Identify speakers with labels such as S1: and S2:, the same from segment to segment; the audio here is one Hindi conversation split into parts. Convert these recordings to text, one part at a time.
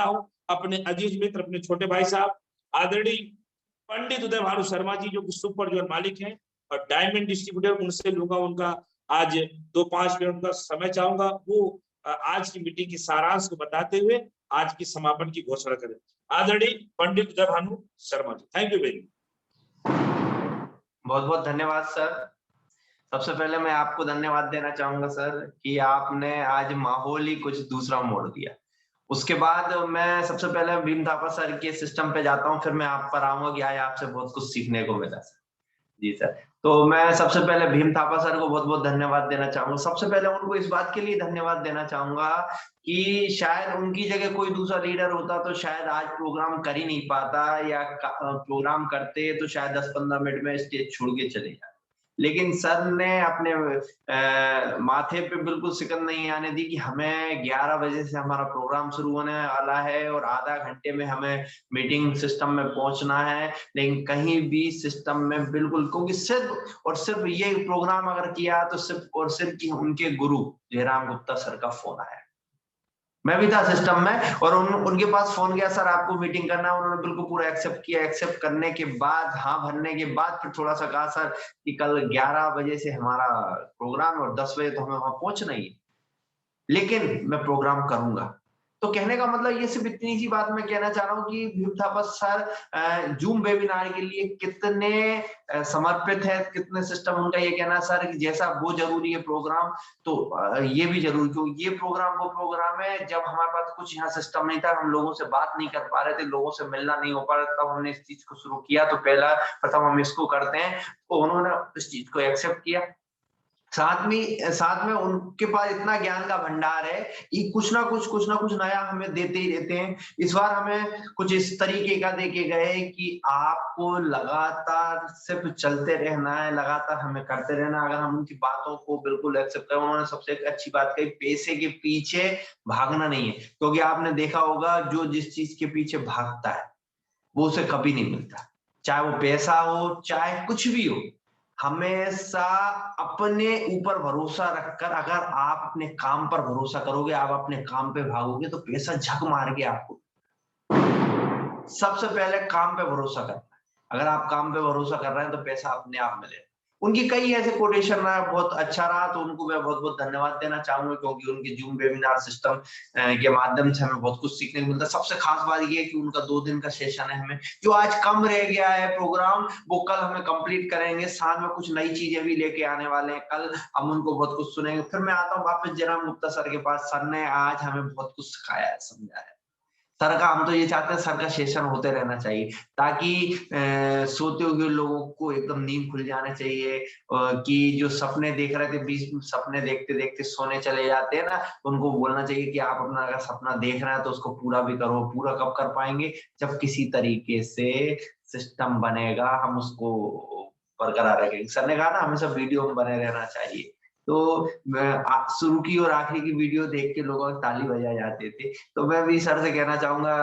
S1: हूँ अपने अजीज मित्र, अपने छोटे भाई साहब आदरणीय पंडित उदय भानु शर्मा जी, जो कि सुपर जोन मालिक हैं और डायमंड डिस्ट्रीब्यूटर, उनसे लूंगा उनका आज 2-5 मिनट का समय चाहूंगा, वो आज की मीटिंग की सारांश को बताते हुए आज की समापन की घोषणा करें। आदरणीय पंडित उदय Bhanu Sharma ji, thank you very much.
S2: बहुत बहुत धन्यवाद सर। सबसे पहले मैं आपको धन्यवाद देना चाहूंगा सर कि आपने आज माहौल ही कुछ दूसरा मोड़ दिया। उसके बाद मैं सबसे पहले भीम थापा सर के सिस्टम पे जाता हूँ, फिर मैं आप पर आऊंगा कि आज आपसे बहुत कुछ सीखने को मिला सर। जी सर, तो मैं सबसे पहले भीम थापा सर को बहुत बहुत धन्यवाद देना चाहूंगा। सबसे पहले उनको इस बात के लिए धन्यवाद देना चाहूंगा कि शायद उनकी जगह कोई दूसरा लीडर होता तो शायद आज प्रोग्राम कर ही नहीं पाता, या प्रोग्राम करते तो शायद 10-15 मिनट में स्टेज छोड़ के चले जाते। लेकिन सर ने अपने माथे पे बिल्कुल सिकन नहीं आने दी कि हमें 11 बजे से हमारा प्रोग्राम शुरू होने वाला है और आधा घंटे में हमें मीटिंग सिस्टम में पहुंचना है, लेकिन कहीं भी सिस्टम में बिल्कुल, क्योंकि सिर्फ और सिर्फ ये प्रोग्राम अगर किया तो सिर्फ और सिर्फ कि उनके गुरु जयराम गुप्ता सर का फोन आया। मैं भी था सिस्टम में और उनके पास फोन गया, सर आपको मीटिंग करना है। उन्होंने बिल्कुल पूरा एक्सेप्ट किया। एक्सेप्ट करने के बाद हाँ भरने के बाद फिर थोड़ा सा कहा सर कि कल 11 बजे से हमारा प्रोग्राम और 10 बजे तो हमें वहां पहुंचना ही है, लेकिन मैं प्रोग्राम करूंगा। तो कहने का मतलब ये सिर्फ इतनी सी बात मैं कहना चाह रहा हूँ कि Bhim Thapa sir zoom webinar के लिए कितने समर्पित है, कितने सिस्टम उनका ये कहना सर कि जैसा वो जरूरी है प्रोग्राम, तो ये भी जरूरी, क्योंकि ये प्रोग्राम वो प्रोग्राम है जब हमारे पास कुछ यहाँ सिस्टम नहीं था, हम लोगों से बात नहीं कर पा रहे थे, लोगों से मिलना नहीं हो पा रहा, तब हमने इस चीज को शुरू किया। तो पहला प्रथम हम इसको करते हैं, तो उन्होंने इस चीज को एक्सेप्ट किया। साथ में उनके पास इतना ज्ञान का भंडार है कि कुछ ना कुछ नया हमें देते ही रहते हैं। इस बार हमें कुछ इस तरीके का देके गए कि आपको लगातार सिर्फ चलते रहना है, लगातार हमें करते रहना। अगर हम उनकी बातों को बिल्कुल एक्सेप्ट करें, उन्होंने सबसे अच्छी बात कही, पैसे के पीछे भागना नहीं है, क्योंकि आपने देखा होगा जो जिस चीज के पीछे भागता है वो उसे कभी नहीं मिलता, चाहे वो पैसा हो चाहे कुछ भी हो। हमेशा अपने ऊपर भरोसा रखकर अगर आप अपने काम पर भरोसा करोगे, आप अपने काम पे भागोगे, तो पैसा झक मार के आपको। सबसे पहले काम पे भरोसा करना है। अगर आप काम पे भरोसा कर रहे हैं तो पैसा अपने आप मिलेगा। उनकी कई ऐसे कोटेशन रहा, बहुत अच्छा रहा, तो उनको मैं बहुत बहुत धन्यवाद देना चाहूंगा, क्योंकि उनके जूम वेबिनार सिस्टम के माध्यम से हमें बहुत कुछ सीखने को मिलता है। सबसे खास बात ये है कि उनका 2 दिन का सेशन है, हमें जो आज कम रह गया है प्रोग्राम वो कल हमें कंप्लीट करेंगे। साथ में कुछ नई चीजें भी लेके आने वाले हैं, कल हम उनको बहुत कुछ सुनेंगे। फिर मैं आता हूँ वापस जयराम गुप्ता सर के पास। सर ने आज हमें बहुत कुछ सिखाया है, समझाया है। सर का, हम तो ये चाहते हैं सर का सेशन होते रहना चाहिए, ताकि सोते हुए लोगों को एकदम नींद खुल जाना चाहिए। कि जो सपने देख रहे थे, बीच में सपने देखते देखते सोने चले जाते हैं ना, उनको बोलना चाहिए कि आप अपना अगर सपना देख रहे हैं तो उसको पूरा भी करो। पूरा कब कर पाएंगे? जब किसी तरीके से सिस्टम बनेगा, हम उसको बरकरार रखेंगे। सर ने कहा ना हमेशा वीडियो में बने रहना चाहिए। तो शुरू की और आखिरी की वीडियो देख के लोगों को ताली बजाए जाते थे। तो मैं भी सर से कहना चाहूंगा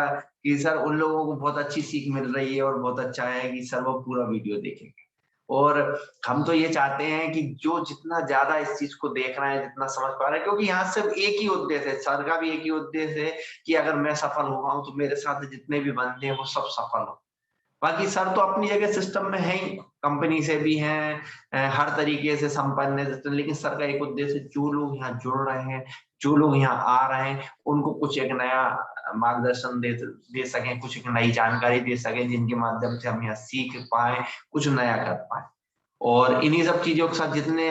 S2: कि सर उन लोगों को बहुत अच्छी सीख मिल रही है और बहुत अच्छा है कि सर वो पूरा वीडियो देखेंगे। और हम तो ये चाहते हैं कि जो जितना ज्यादा इस चीज को देख रहे हैं, जितना समझ पा रहे हैं, क्योंकि यहाँ सिर्फ एक ही उद्देश्य है, सर का भी एक ही उद्देश्य है कि अगर मैं सफल हुआ हूं तो मेरे साथ जितने भी बंदे हैं वो सब सफल हो। बाकी सर तो अपनी जगह सिस्टम में है ही, कंपनी से भी हैं, हर तरीके से संपन्न है, लेकिन सर का एक उद्देश्य, जो लोग यहाँ जुड़ रहे हैं, जो लोग यहाँ आ रहे हैं, उनको कुछ एक नया मार्गदर्शन दे सकें, कुछ एक नई जानकारी दे सकें, जिनके माध्यम से हम यहाँ सीख पाए, कुछ नया कर पाए। और इन्हीं सब चीजों के साथ जितने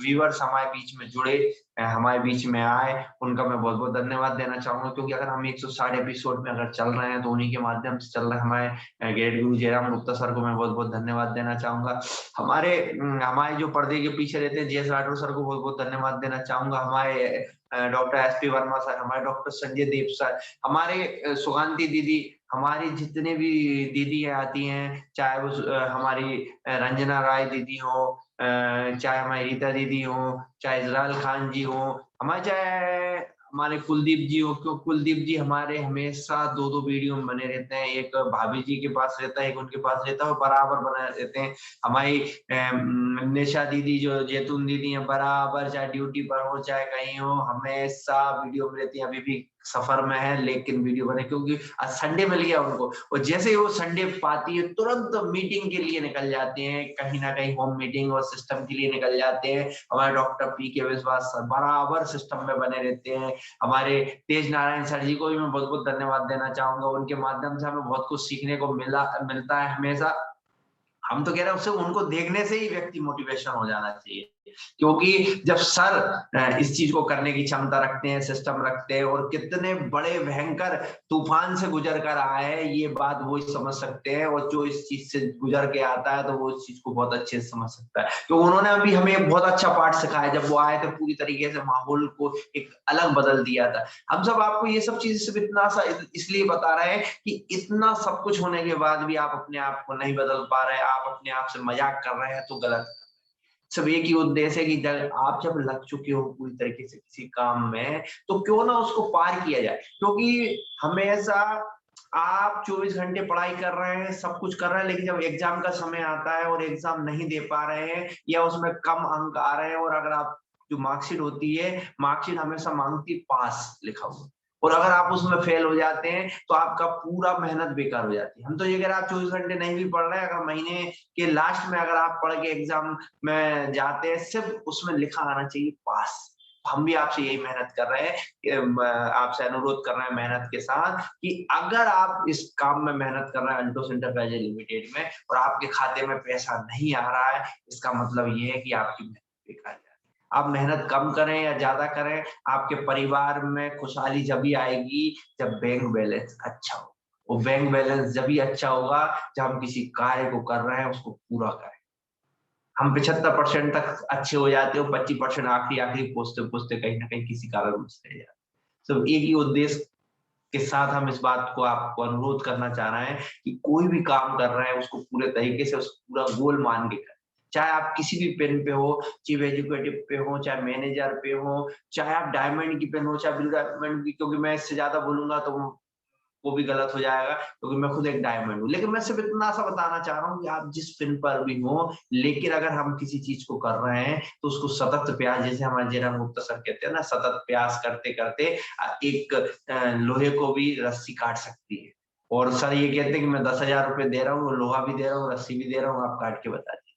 S2: व्यूअर्स हमारे बीच में जुड़े, हमारे बीच में आए, उनका मैं बहुत बहुत धन्यवाद देना चाहूंगा। क्योंकि अगर हम 160 एपिसोड में अगर चल रहे हैं तो उन्हीं के माध्यम से चल रहे हैं। हमारे ग्रेट गुरु जयराम गुप्ता सर को मैं बहुत बहुत धन्यवाद देना चाहूंगा। हमारे जो पर्दे के पीछे रहते हैं जेएस राठौर सर को बहुत बहुत धन्यवाद देना चाहूंगा। हमारे डॉक्टर एसपी वर्मा सर, हमारे डॉक्टर संजय देव सर, हमारे सुगांती दीदी, हमारी जितने भी दीदी आती हैं, चाहे वो हमारी रंजना राय दीदी हो, चाहे हमारी रीता दीदी हो, चाहे इजराइल खान जी हो, चाहे हमारे कुलदीप जी हो, क्यों कुलदीप जी हमारे हमेशा 2-2 वीडियो में बने रहते हैं। एक भाभी जी के पास रहता है, एक उनके पास रहता है, वो बराबर बने रहते हैं। हमारी निशा दीदी, जो जैतून दीदी है, बराबर चाहे ड्यूटी पर हो चाहे कहीं हो, हमेशा वीडियो में रहती है। अभी भी सफर में है लेकिन वीडियो बने, क्योंकि आज संडे मिल गया उनको, और जैसे ही वो संडे पाती है तुरंत मीटिंग के लिए निकल जाते हैं, कहीं ना कहीं होम मीटिंग और सिस्टम के लिए निकल जाते हैं। हमारे डॉक्टर पी.के. विश्वास सर बराबर सिस्टम में बने रहते हैं। हमारे तेज नारायण सर जी को भी मैं बहुत बहुत धन्यवाद देना चाहूंगा, उनके माध्यम से हमें बहुत कुछ सीखने को मिलता है हमेशा। हम तो कह रहे हैं उससे उनको देखने से ही व्यक्ति मोटिवेशन हो जाना चाहिए, क्योंकि जब सर इस चीज को करने की क्षमता रखते हैं, सिस्टम रखते हैं, और कितने बड़े भयंकर तूफान से गुजर कर आए हैं, ये बात वो ही समझ सकते हैं, और जो इस चीज से गुजर के आता है तो वो इस चीज को बहुत अच्छे से समझ सकता है। तो उन्होंने अभी हमें एक बहुत अच्छा पाठ सिखाया, जब वो आए थे पूरी तरीके से माहौल को एक अलग बदल दिया था। हम सब आपको ये सब चीजें सिर्फ इतना सा इसलिए बता रहे हैं कि इतना सब कुछ होने के बाद भी आप अपने आप को नहीं बदल पा रहे, आप अपने आप से मजाक कर रहे हैं तो गलत। सब एक ही उद्देश्य है कि आप जब लग चुके हो पूरी तरीके से किसी काम में, तो क्यों ना उसको पार किया जाए, क्योंकि हमेशा आप 24 घंटे पढ़ाई कर रहे हैं, सब कुछ कर रहे हैं, लेकिन जब एग्जाम का समय आता है और एग्जाम नहीं दे पा रहे हैं या उसमें कम अंक आ रहे हैं, और अगर आप जो मार्कशीट होती है, मार्कशीट हमेशा मांगती पास लिखा हुआ, और अगर आप उसमें फेल हो जाते हैं तो आपका पूरा मेहनत बेकार हो जाती है। हम तो ये कह रहे हैं, आप 24 घंटे नहीं भी पढ़ रहे हैं, अगर महीने के लास्ट में अगर आप पढ़ के एग्जाम में जाते हैं, सिर्फ उसमें लिखा आना चाहिए पास। हम भी आपसे यही मेहनत कर रहे हैं, आपसे अनुरोध कर रहे हैं मेहनत के साथ, कि अगर आप इस काम में मेहनत कर रहे हैं अल्टोस एंटरप्राइजेज लिमिटेड में, और आपके खाते में पैसा नहीं आ रहा है, इसका मतलब ये है कि आपकी मेहनत बेकार है। आप मेहनत कम करें या ज्यादा करें, आपके परिवार में खुशहाली जब भी आएगी जब बैंक बैलेंस अच्छा हो। वो बैंक बैलेंस जब भी अच्छा होगा जब हम किसी कार्य को कर रहे हैं उसको पूरा करें। हम 75% तक अच्छे हो जाते हो, 25% आखिरी पहुंचते पहुंचते कहीं ना कहीं किसी कारण रह जाते। तो एक ही उद्देश्य के साथ हम इस बात को आपको अनुरोध करना चाह रहे हैं कि कोई भी काम कर रहे हैं उसको पूरे तरीके से उसको पूरा गोल मान के करें। चाहे आप किसी भी पेन पे हो, चीफ एग्जीक्यूटिव पे हो, चाहे मैनेजर पे हो, चाहे आप डायमंड की पेन हो, चाहे ब्लू डायमंड की, क्योंकि मैं इससे ज्यादा बोलूंगा तो वो भी गलत हो जाएगा, क्योंकि मैं खुद एक डायमंड हूँ। लेकिन मैं सिर्फ इतना सा बताना चाह रहा हूँ कि आप जिस पिन पर भी हो, लेकिन अगर हम किसी चीज को कर रहे हैं तो उसको सतत प्रयास, जैसे हमारे जयराम गुप्ता सर कहते हैं ना, सतत प्रयास करते करते एक लोहे को भी रस्सी काट सकती है। और सर ये कहते हैं कि मैं 10,000 रुपए दे रहा हूँ, लोहा भी दे रहा हूँ, रस्सी भी दे रहा हूँ, आप काट के बता दीजिए।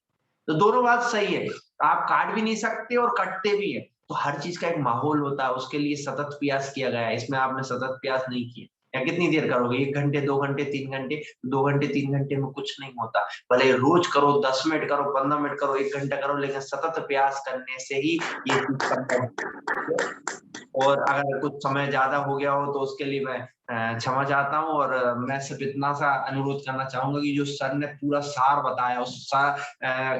S2: तो दोनों बात सही है, आप काट भी नहीं सकते और कटते भी है। तो हर चीज का एक माहौल होता है, उसके लिए सतत प्रयास किया गया है। इसमें आपने सतत प्रयास नहीं किया, या कितनी देर करोगे? 1 घंटे, 2 घंटे, 3 घंटे? 2 घंटे 3 घंटे में कुछ नहीं होता। भले रोज करो, 10 मिनट करो, 15 मिनट करो, 1 घंटा करो, लेकिन सतत प्रयास करने से ही ये चीज संभव है। और अगर कुछ समय ज्यादा हो गया हो तो उसके लिए मैं क्षमा चाहता हूँ, और मैं सिर्फ इतना सा अनुरोध करना चाहूंगा कि जो सर ने पूरा सार बताया,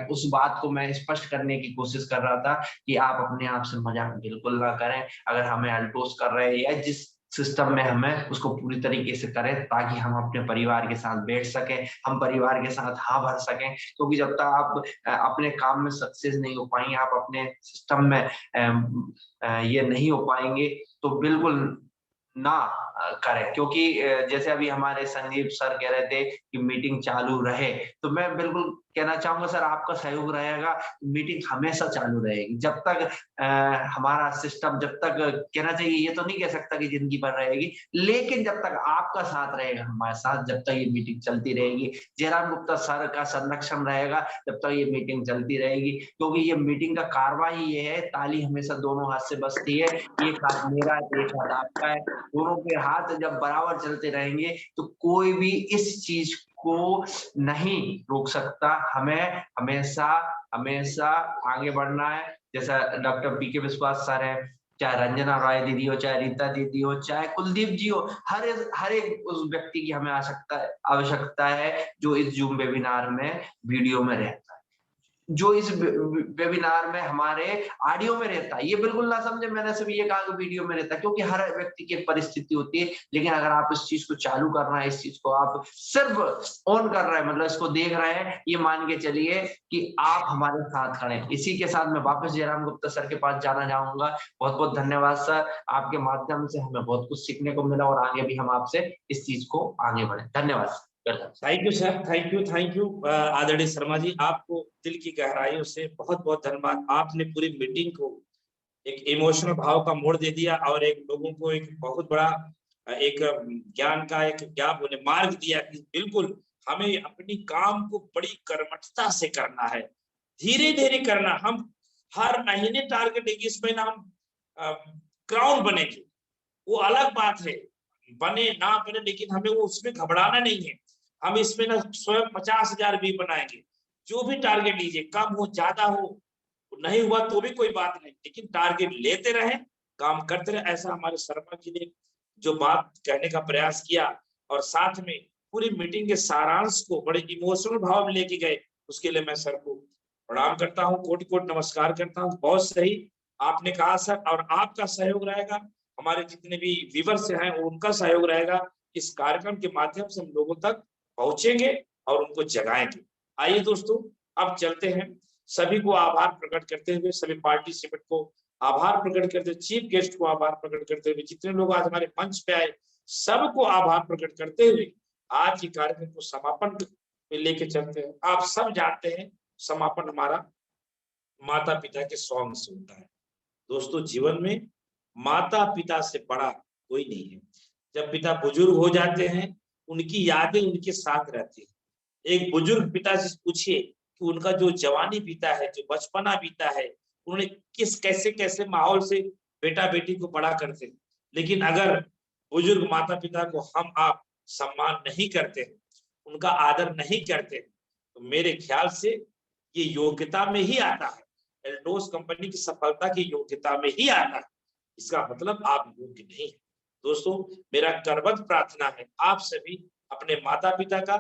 S2: उस बात को मैं स्पष्ट करने की कोशिश कर रहा था कि आप अपने आप से मजाक बिल्कुल ना करें। अगर हमें अल्टोस कर रहे हैं या जिस सिस्टम में हमें, उसको पूरी तरीके से करें, ताकि हम अपने परिवार के साथ बैठ सकें, हम परिवार के साथ हाँ भर सकें। क्योंकि जब तक आप अपने काम में सक्सेस नहीं हो पाएंगे, आप अपने सिस्टम में ये नहीं हो पाएंगे, तो बिल्कुल ना करें। क्योंकि जैसे अभी हमारे संदीप सर कह रहे थे कि मीटिंग चालू रहे, तो मैं बिल्कुल कहना चाहूंगा सर, आपका सहयोग रहेगा, मीटिंग हमेशा चालू रहेगी। जब तक हमारा सिस्टम, जब तक कहना चाहिए, ये तो नहीं कह सकता कि जिंदगी भर रहेगी, लेकिन जब तक आपका साथ रहेगा हमारे साथ, जब तक ये मीटिंग चलती रहेगी, जयराम गुप्ता सर का संरक्षण रहेगा, जब तक ये मीटिंग चलती रहेगी। क्योंकि ये मीटिंग का कार्रवाई ये है, ताली हमेशा दोनों हाथ से बजती है, एक हाथ मेरा है, एक हाथ आपका है। दोनों के हाथ जब बराबर चलते रहेंगे तो कोई भी इस चीज को नहीं रोक सकता। हमें हमेशा हमेशा आगे बढ़ना है। जैसा डॉक्टर पी.के. विश्वास सर है, चाहे रंजना रॉय दीदी हो, चाहे रीता दीदी हो, चाहे कुलदीप जी हो, हर एक उस व्यक्ति की हमें आवश्यकता है जो इस जूम वेबिनार में वीडियो में रहता है, जो इस वेबिनार में हमारे ऑडियो में रहता है। ये बिल्कुल ना समझे मैंने सिर्फ ये कहा कि वीडियो में रहता है, क्योंकि हर व्यक्ति की एक परिस्थिति होती है। लेकिन अगर आप इस चीज को चालू कर रहे हैं, इस चीज को आप सिर्फ ऑन कर रहे हैं, मतलब इसको देख रहे हैं, ये मान के चलिए कि आप हमारे साथ खड़े हैं। इसी के साथ मैं वापस जयराम गुप्ता सर के पास जाना चाहूंगा। बहुत बहुत धन्यवाद सर, आपके माध्यम से हमें बहुत कुछ सीखने को मिला, और आगे भी हम आपसे इस चीज को आगे बढ़े। धन्यवाद।
S1: Thank you sir, thank you आदरणीय शर्मा जी, आपको दिल की गहराइयों से बहुत बहुत धन्यवाद। आपने पूरी मीटिंग को एक इमोशनल भाव का मोड़ दे दिया और एक लोगों को एक बहुत बड़ा एक ज्ञान का एक क्या बोले मार्ग दिया कि बिल्कुल हमें अपनी काम को बड़ी कर्मठता से करना है, धीरे धीरे करना। हम हर महीने टारगेट है कि इस महीना हम क्राउन बनेंगे, वो अलग बात है, बने ना बने, लेकिन हमें वो उसमें घबराना नहीं है। हम इसमें ना स्वयं 50,000 भी बनाएंगे, जो भी टारगेट लीजिए, कम हो ज्यादा हो, नहीं हुआ तो भी कोई बात नहीं, लेकिन टारगेट लेते रहे, काम करते रहे। ऐसा हमारे शर्मा जी ने जो बात कहने का प्रयास किया और साथ में पूरी मीटिंग के सारांश को बड़े इमोशनल भाव में लेके गए, उसके लिए मैं सर को प्रणाम करता हूँ, कोटि कोटि नमस्कार करता हूँ। बहुत सही आपने कहा सर, और आपका सहयोग रहेगा, हमारे जितने भी व्यूअर्स हैं उनका सहयोग रहेगा। इस कार्यक्रम के माध्यम से हम लोगों तक पहुंचेंगे और उनको जगाएंगे। आइए दोस्तों, अब चलते हैं। सभी को आभार प्रकट करते हुए, सभी पार्टिसिपेंट को आभार प्रकट करते हुए, चीफ गेस्ट को आभार प्रकट करते हुए, जितने लोग आज हमारे मंच पे आए सबको आभार प्रकट करते हुए आज के कार्यक्रम को समापन पे लेके चलते हैं। आप सब जानते हैं समापन हमारा माता पिता के सॉन्ग से होता है। दोस्तों, जीवन में माता पिता से बड़ा कोई नहीं है। जब पिता बुजुर्ग हो जाते हैं, उनकी यादें उनके साथ रहती है। एक बुजुर्ग पिता से पूछिए कि उनका जो जवानी बीता है, जो बचपना बीता है, उन्होंने किस कैसे कैसे माहौल से बेटा बेटी को बड़ा करते हैं। लेकिन अगर बुजुर्ग माता पिता को हम आप सम्मान नहीं करते हैं, उनका आदर नहीं करते, तो मेरे ख्याल से ये योग्यता में ही आता है, एल्डोस कंपनी की सफलता की योग्यता में ही आता है। इसका मतलब आप योग्य नहीं है। दोस्तों, मेरा करबद्ध प्रार्थना है आप सभी अपने माता पिता का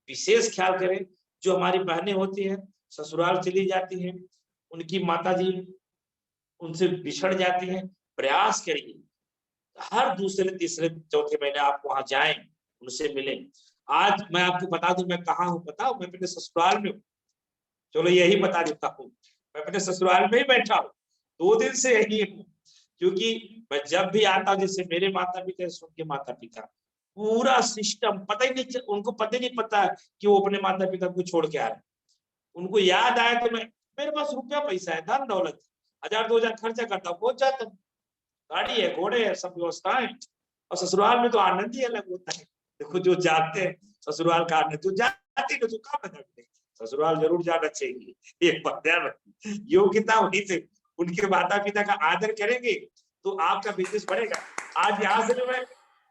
S1: विशेष ख्याल करें। जो हमारी बहनें होती हैं, ससुराल चली जाती हैं, उनकी माताजी उनसे बिछड़ जाती हैं, प्रयास करिए हर दूसरे तीसरे चौथे महीने आप वहां जाएं, उनसे मिलें। आज मैं आपको बता दूं मैं कहाँ हूँ, पता हूँ? मैं अपने ससुराल में हूँ। चलो यही बता देता हूँ, मैं अपने ससुराल में ही बैठा हूँ, 2 दिन से यही हूँ। क्योंकि मैं जब भी आता हूँ, जैसे मेरे माता पिता, उनके माता पिता, पूरा सिस्टम पता ही नहीं, उनको पता ही नहीं पता कि वो अपने माता पिता को छोड़ के आ रहे। उनको याद आया तो मैं, मेरे पास रुपया पैसा है, धन दौलत, 1000-2000 खर्चा करता हूँ, पहुंच जाता हूँ, गाड़ी है, घोड़े है, सब व्यवस्था है। और ससुराल में तो आनंद ही अलग होता है। देखो, जो जाते हैं ससुराल का आनंद, जो जाते हैं तो कहाँ बदलते, ससुराल जरूर जाना चाहिए, ये बात ध्यान रखिए। योग्यता वहीं से, उनके माता पिता का आदर करेंगे तो आपका बिजनेस बढ़ेगा। आज यहाँ से मैं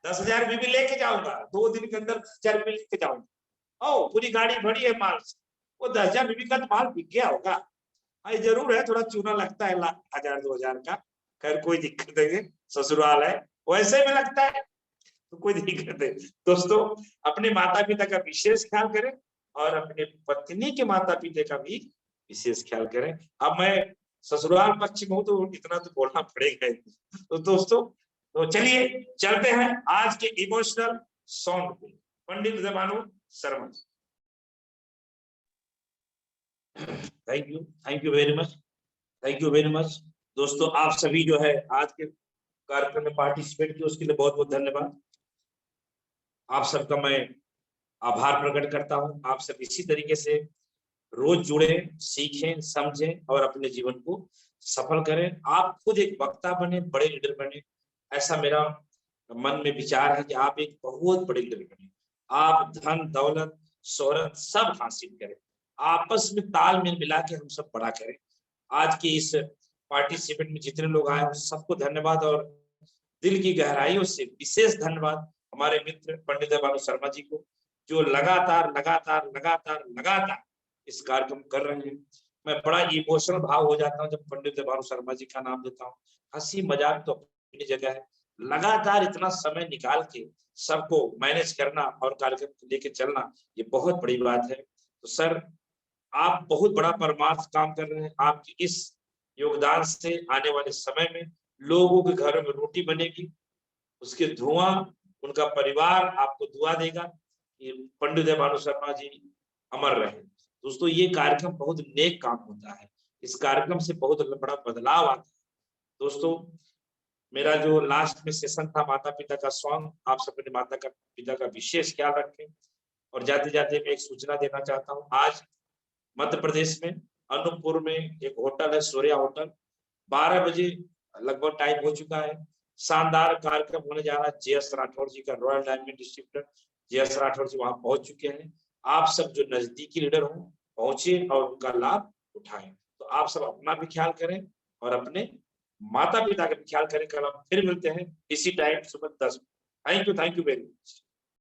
S1: 10,000 भी लेके जाऊंगा, 2 दिन के अंदर 10,000 भी लेके जाऊंगा। ओ, पूरी गाड़ी भरी है माल से, वो 10,000 बीबी का तो माल बिक गया होगा। हाँ, जरूर है, थोड़ा चूना लगता है 1,000-2,000 का, खैर कोई दिक्कत नहीं है, ससुराल है, वैसे में लगता है तो कोई दिक्कत नहीं। दोस्तों, अपने माता पिता का विशेष ख्याल करें और अपने पत्नी के माता पिता का भी विशेष ख्याल करें। अब मैं ससुराल पक्ष में हूँ तो इतना तो बोलना पड़ेगा। तो दोस्तों, तो चलिए चलते हैं आज के इमोशनल सॉन्ग पे, Pandit Jabanu Sharma. Thank you very much, thank you very much. दोस्तों, आप सभी जो है आज के कार्यक्रम में पार्टिसिपेट किए, उसके लिए बहुत बहुत धन्यवाद। आप सबका मैं आभार प्रकट करता हूं। आप सब इसी तरीके से रोज जुड़े, सीखें, समझें और अपने जीवन को सफल करें। आप खुद एक वक्ता बने, बड़े लीडर बने, ऐसा मेरा मन में विचार है कि आप एक बहुत बड़े लीडर बने। आप धन दौलत शोहरत सब हासिल करें, आपस में तालमेल मिला के हम सब बड़ा करें। आज की इस पार्टिसिपेंट में जितने लोग आए सबको धन्यवाद, और दिल की गहराइयों से विशेष धन्यवाद हमारे मित्र पंडित जबानू शर्मा जी को, जो लगातार लगातार लगातार लगातार इस कार्यक्रम कर रहे हैं। मैं बड़ा इमोशनल भाव हो जाता हूँ जब पंडित जबानू शर्मा जी का नाम लेता हूँ। हंसी मजाक तो अपनी जगह है, लगातार इतना समय निकाल के सबको मैनेज करना और कार्यक्रम को लेके चलना, ये बहुत बड़ी बात है। तो सर, आप बहुत बड़ा परमार्थ काम कर रहे हैं। आपकी इस योगदान से आने वाले समय में लोगों के घरों में रोटी बनेगी, उसके धुआं उनका परिवार आपको दुआ देगा कि पंडित जबानू शर्मा जी अमर रहे। दोस्तों, ये कार्यक्रम बहुत नेक काम होता है, इस कार्यक्रम से बहुत बड़ा बदलाव आता है। दोस्तों, मेरा जो लास्ट में सेशन था माता पिता का सॉन्ग, आप सब अपने माता का पिता का विशेष ख्याल रखें। और जाते जाते मैं एक सूचना देना चाहता हूँ। आज मध्य प्रदेश में अनूपपुर में एक होटल है, सूर्या होटल, 12 बजे लगभग टाइम हो चुका है। शानदार कार्यक्रम होने जा रहा है जे.एस. राठौर जी का, royal diamond distributor J S. Rathore ji वहां पहुंच चुके हैं। आप सब जो नजदीकी लीडर हो पहुंचे और उनका लाभ उठाएं। तो आप सब अपना भी ख्याल करें और अपने माता पिता का भी ख्याल करें। कल हम फिर मिलते हैं इसी टाइम सुबह 10 बजे। Thank you very much.